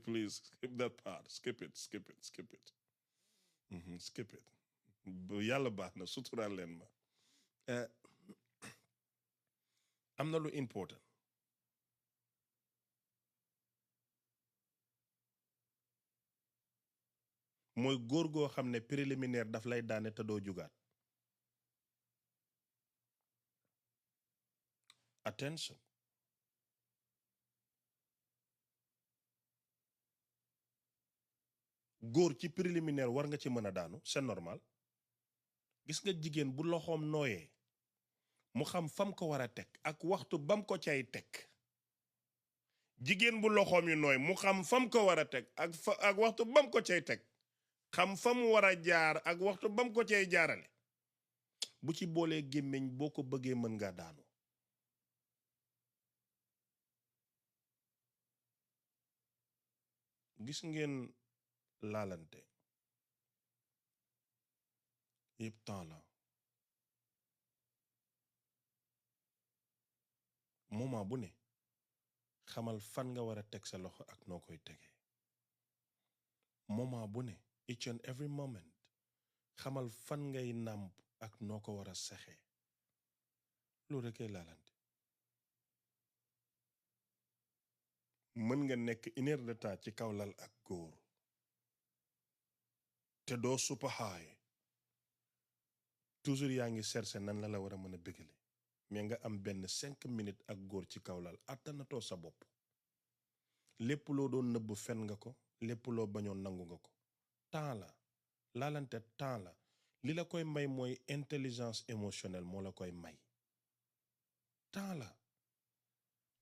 please skip that part skip it yàlla baax na suturaal leen ma am na lu important mooy góor goo xam ne préliminaire daf lay daane te doo jugaat attention góor ci préliminaire war nga ci mën a daanu c'est normal gis nga jigéen bu loxoom nooyee mu xam fam ko war a teg ak waxtu bam ko cay teg jigéen bu loxoom yu nooy mu xam fam ko war a teg ak waxtu bam ko cay teg xam fa mu war a jaar ak waxtu bam ko cay jaarale bu ci boolee gémmiñ boo ko bëggee mën nga daanu gis ngeen laalante yëpp temps la moment bu ne xamal fan nga war a teg sa loxo ak noo koy tegee moment bu ne each and every moment xamal fan ngay nàmp ak noo ko war a sexee loolu rekk ay laalante mën nga nekk 1 heure de temps ci kaw lal ak góor te doo suppaxaay toujours yaa ngi cherché nan la war a mën a bégale mais nga am benn 5 minutes ak góor ci kaw lal attanatoo sa bopp lépp loo doon nëbb fen nga ko lépp loo bañoon nangu nga ko temps la laalante temps la li la koy may mooy intelligence émotionnelle moo la koy may temps la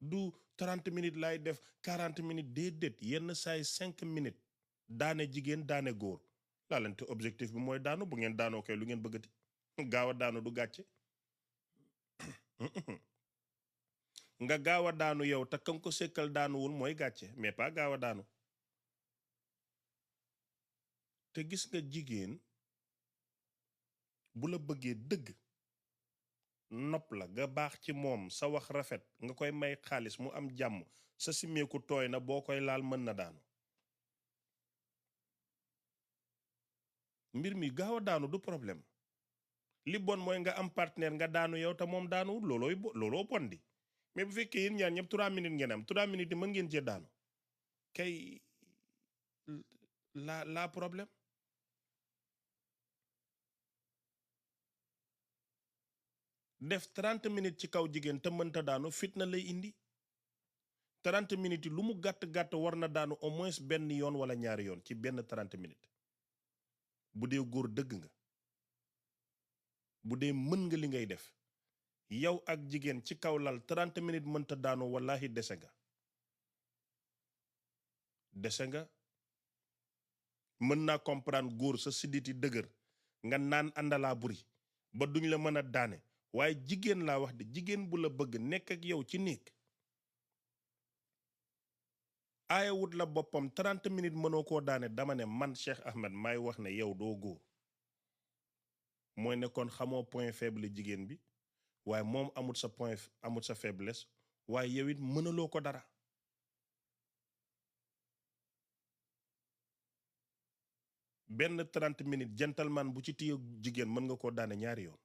du 30 minutes laay def 40 minutes déedéet yenn saay 5 minutes daane jigéen daane góor laalante objectif bi mooy daanu bu ngeen daanoo koy lu ngeen bëggati gaaw a daanu du gàcce nga gaaw a daanu yow te kan ko sekkal daanuwul mooy gàcce mais pas gaaw a daanu te gis nga jigéen bu la bëggee dëgg nopp la nga baax ci moom sa wax rafet nga koy may xaalis mu am jàmm sa simeeku tooy na boo koy laal mën na daanu mbir mi gaaw a daanu du problème li bon mooy nga am partenaire nga daanu yow te moom daanuwul looloo bon di mais bu fekkee yéen ñaar ñëpp 3 minutes ngeen am 3 minutes yi mën ngeen cee daanu kay la problème def 30 minutes ci kaw jigéen te mënta daanu fitna lay indi 30 minutes yi lu mu gàtt-gàtt war na daanu au moins benn yoon wala ñaari yoon ci benn 30 minutes bu dee góor dëgg nga bu dee mën nga li ngay def yow ak jigéen ci kaw lal 30 minutes mënta daanu wallahi dese nga mën naa comprendre góor sa siditi dëgër nga naan àndalaa buri ba duñ la mën a daane waaye jigéen laa wax de jigéen bu la bëgg nekk ak yow ci néeg aayawut la boppam 30 minutes mënoo koo daane dama ne man Cheikh Ahmed maay wax ne yow doo góor mooy ne kon xamoo point faible jigéen bi waaye moom amut sa faiblesse waaye yow it mënaloo ko dara benn 30 minutes gentleman bu ci téye jigéen mën nga koo daane ñaari yoon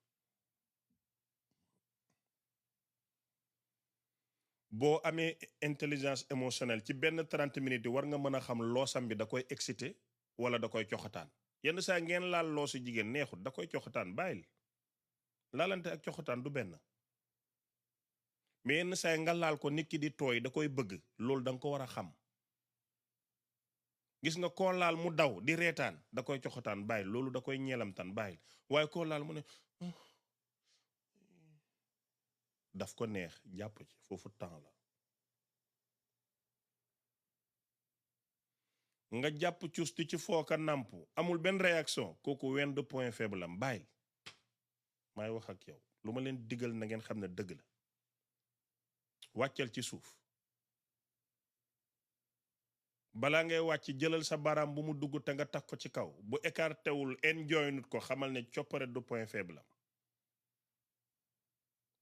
boo amee intelligence émotionnelle ci benn 30 minutes yi war nga mën a xam loosam bi da koy excité wala da koy coxataan yenn saa ngeen laal loosu jigéen neexut da koy coxataan bàyyil laalante ak coxataan du benn mais yenn saa nga laal ko nit ki di tooy da koy bëgg loolu da nga ko war a xam gis nga koo laal mu daw di reetaan da koy coxataan bàyyil loolu da koy ñeelamtaan bàyyil waaye koo laal mu ne daf ko neex jàpp ci foofu temps la nga jàpp custi ci fooka nàmp amul benn réaction kooku wenn de point faible am bàyyil maay wax ak yow lu ma leen digal na ngeen xam ne dëgg la wàccal ci suuf balaa ngay wàcc jëlal sa baaraam bu mu dugg te nga takk ko ci kaw bu écarté wul enjoy nut ko xamal ne coppare de point faible am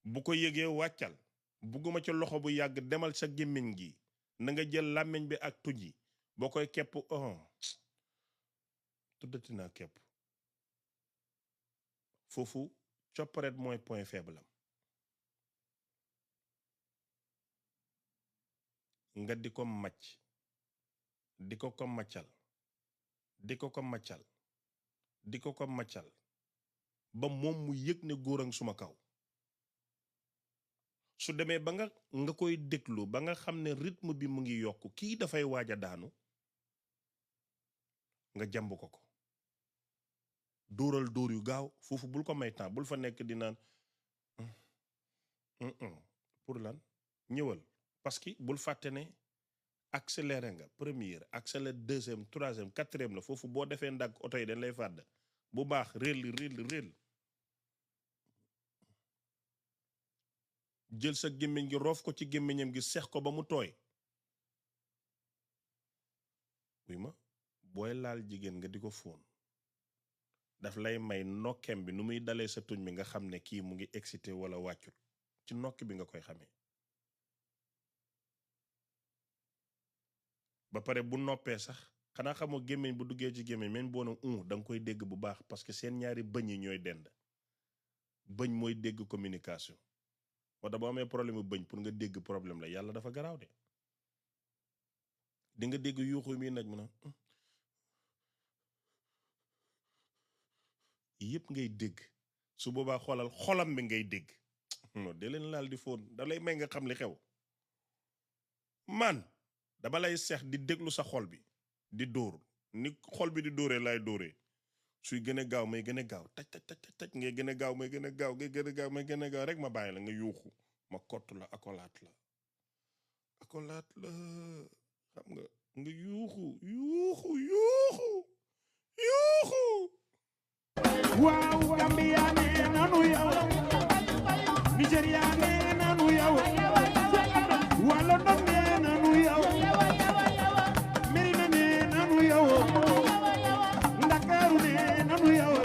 bu ko yëgee wàccal bugguma ci loxo bu yàgg demal sa gémmiñ gi na nga jël làmmiñ bi ak tuñ yi boo koy kepp tuddati naa kepp foofu copparet mooy point faible am nga di ko macc di ko ko maccal di ko ko maccal di ko ko maccal ba moom mu yëg ne góoran suma kaw su demee ba nga koy déglu ba nga xam ne rythme bi mu ngi yokk kii dafay waaj a daanu nga jàmb ko dóoral dóor yu gaaw foofu bul ko may temps bul fa nekk di naan pour lan ñëwal parce que bul fàtte ne accéléré nga première accéléré deuxième troisième quatrième la foofu boo defee ndag oto yi dañ lay fàdd bu baax réel jël sa gémmiñ gi roof ko ci gémmiñam gi seex ko ba mu tooy wuy ma booy laal jigéen nga di ko fóon daf lay may nokkem bi nu muy dalee sa tuñ bi nga xam ne kii mu ngi excité wala wàccut ci nokk bi nga koy xamee ba pare bu noppee sax xanaa xamoo gémmiñ bu duggee ci gémmiñ même boo ne da nga koy dégg bu baax parce que seen ñaari bëñ yi ñooy dend bëñ mooy dégg communication wala boo amee problème bu bëñ pour nga dégg problème la yàlla dafa garaaw de di nga dégg yuuxu mi nag mu na yëpp ngay dégg su boobaa xoolal xolam bi ngay dégg non de leen laal di fóon da lay may nga xam li xew man dama lay seex di déglu sa xol bi di dóor ni xol bi di dóoree lay dóoree suy gën a gaaw may gën a gaaw taj ngay gën a gaaw may gën a gaaw ngay gën a gaaw may gën a gaaw rek ma bàyyi la nga yuuxu ma kott la akolaat la xam nga yuuxu
waaw Gambia nee nanu yow Nigeria nee nanu yow waa London nee nanu yow Merina nee nanu yow Ndakaaru nee nanu yow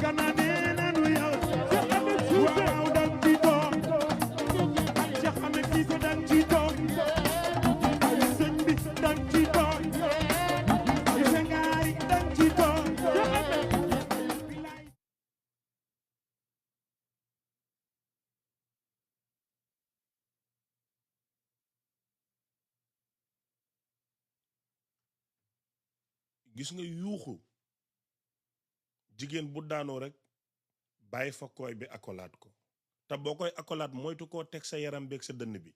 Ghana nee nanu yow waaw dang ci toog Cheikh Ahmed Cissé dang ci toog sëñ bi dang ci toog Senghari dang ci toog
gis nga yuuxu jigéen bu daanoo rek bàyyi fa koy bi akolaat ko te boo koy akolaat moytu koo teg sa yaram beeg sa dënn bi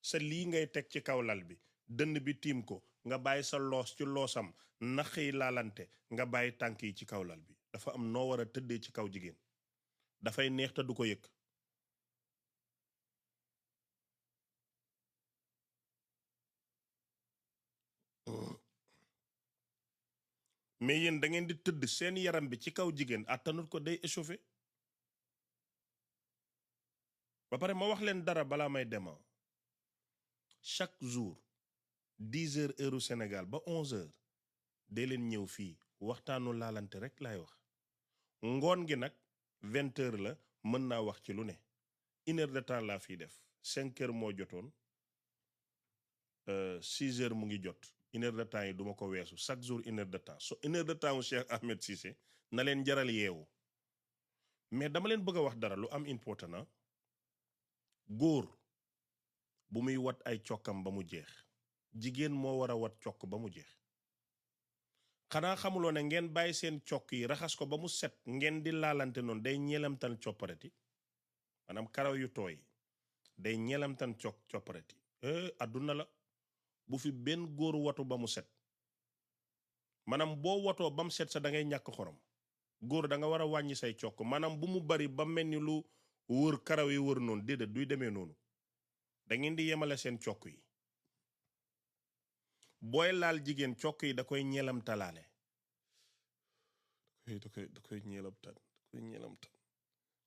sa lii ngay teg ci kaw lal bi dënn bi tiim ko nga bàyyi sa loos ci loosam nax yi laalante nga bàyyi tànk yi ci kaw lal bi dafa am noo war a tëddee ci kaw jigéen dafay neex te du ko yëg mais yéen da ngeen di tëdd seen yaram bi ci kaw jigéen attanut ko day échauffé ba pare ma wax leen dara balaa may dema chaque jour 10 heures heure Sénégal ba 11 heures dee leen ñëw fii waxtaanu laalante rek laay wax ngoon gi nag 20 heures la mën naa wax ci lu ne 1 heure de temps laa fii def 5 heures moo jotoon 6 heures mu ngi jot 1 heure de temps yi duma ko weesu chaque jour 1 heure de temps so 1 heure de temps wu Cheikh Ahmed Cissé na leen jaral yeewu mais dama leen bëgg a wax dara lu am important na góor bu muy wat ay cokkam ba mu jeex jigéen moo war a wat cokk ba mu jeex xanaa xamuloo ne ngeen bàyyi seen cokk yi raxas ko ba mu set ngeen di laalante noonu day ñeelamtan copparati maanaam karaw yu tooy day ñeelamtan copparati adduna la bu fi benn góor watu ba mu set maanaam boo watoo ba mu set sa da ngay ñàkk xorom góor da nga war a wàññi say cokk maanaam bu mu bari ba mel ni lu wër karaw yi wër noonu déedéet duy demee noonu da ngeen di yemale seen cokk yi booy laal jigéen cokk yi da koy ñeelam talaale da koy ñeelam tal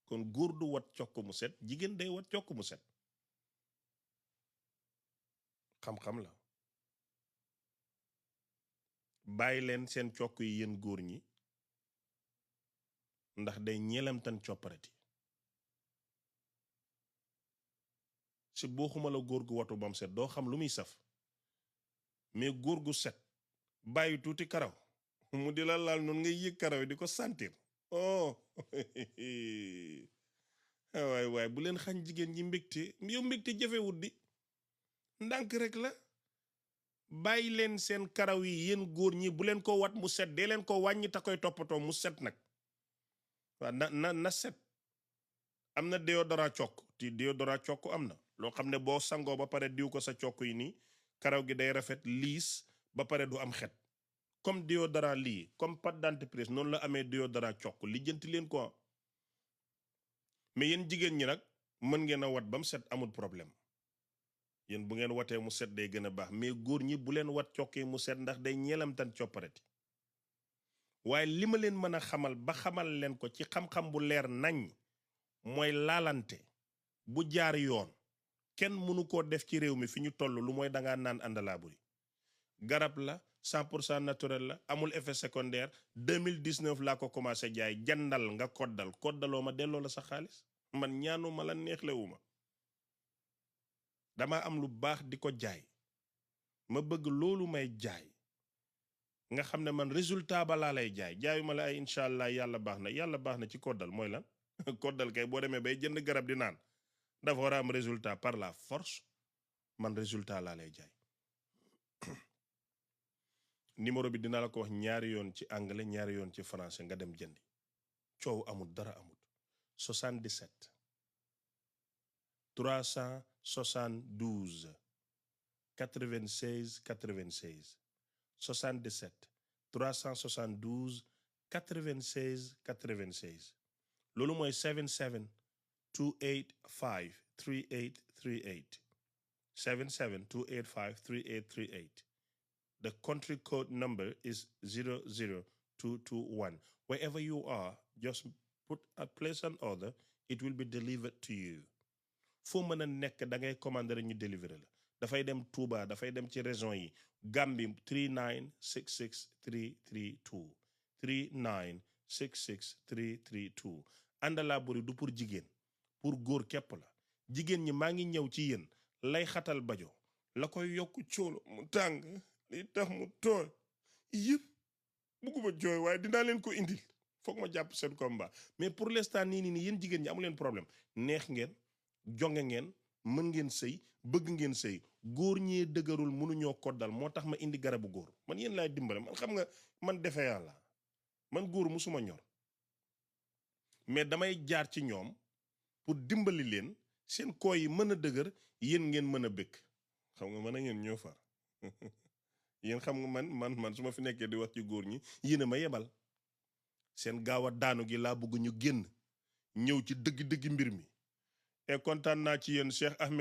kon góor du wat cokk mu set jigéen day wat cokk mu set xam-xam la bàyyi leen seen cokk yi yéen góor ñi ndax day ñeelamtan copparati si boo xuma la góor gu watu bam set doo xam lu muy saf mais góor gu set bàyyi tuuti karaw mu di la laal noonu ngay yëg karaw yi di ko sentir waay bu leen xañ jigéen ñi mbégte yow mbégte jafewut di ndànk rek la bàyyi leen seen karaw yi yéen góor ñi bu leen ko wat mu set dee leen ko wàññi ta koy toppatoo mu set nag waaw na set am na déodorant cokk ti déodorant cokk am na loo xam ne boo sangoo ba pare diw ko sa cokk yi nii karaw gi day rafet liis ba pare du am xet comme déodorant lii comme pâte dentifrice noonu la amee déodorant cokk lijjanti leen ko mais yéen jigéen ñi nag mën ngeen a wat ba mu set amul problème yéen bu ngeen watee mu set day gën a baax mais góor ñi bu leen wat cokkee mu set ndax day ñeelamtan coppareti waaye li ma leen mën a xamal ba xamal leen ko ci xam-xam bu leer nañ mooy laalante bu jaar yoon kenn mënu koo def ci réew mi fi ñu toll lu mooy dangaa naan àndalaaburi garab la 100% naturel la amul effet secondaire 2019 laa ko commencé jaay jandal nga koddaloo ma delloo la sa xaalis man ñaanu ma la neexlewuma dama am lu baax di ko jaay ma bëgg loolu may jaay nga xam ne man résultat ba laa lay jaayu ma la ay incha allah yàlla baax na ci koddal mooy lan koddal kay boo demee bay jënd garab di naan dafa war a am résultat par la force man résultat laa lay jaay numéro bi dina la ko wax ñaari yoon ci anglais ñaari yoon ci français nga dem jëndi coow amul dara amul 77 372 96 96 77 372 96 96 loolu mooy 77 285 3838 77 285 3838 The country code number is 00221. Wherever you are, just place an order. It will be delivered to you. foo mën a nekk da ngay commander ñu délivrer la dafay dem Touba dafay dem ci région yi Gambie 3966 332 3966 332 àndalaaburi du pour jigéen pour góor képp la jigéen ñi maa ngi ñëw ci yéen lay xatal bajo la koy yokku coolo mu tàng li tax mu tooy yëpp bugguma jooy waaye dinaa leen ko indil foog ma jàpp seen combat mais pour l'instant nii yéen jigéen ñi amu leen problème neex ngeen jonge ngeen mën ngeen sëy bëgg ngeen sëy góor ñee dëgërul mënuñoo koddal moo tax ma indi garabu góor man yéen laay dimbale man xam nga man defe yàlla man góor musuma ñor mais damay jaar ci ñoom pour dimbali leen seen koo yi mën a dëgër yéen ngeen mën a bëgg xam nga mën a ngeen ñoo far yéen xam nga man su ma fi nekkee di wax ci góor ñi yéen a ma yebal seen gaaw a daanu gi laa bëgg ñu génn ñëw ci dëgg-dëgg mbir mi et kontaan naa ci yéen Cheikh Ahmed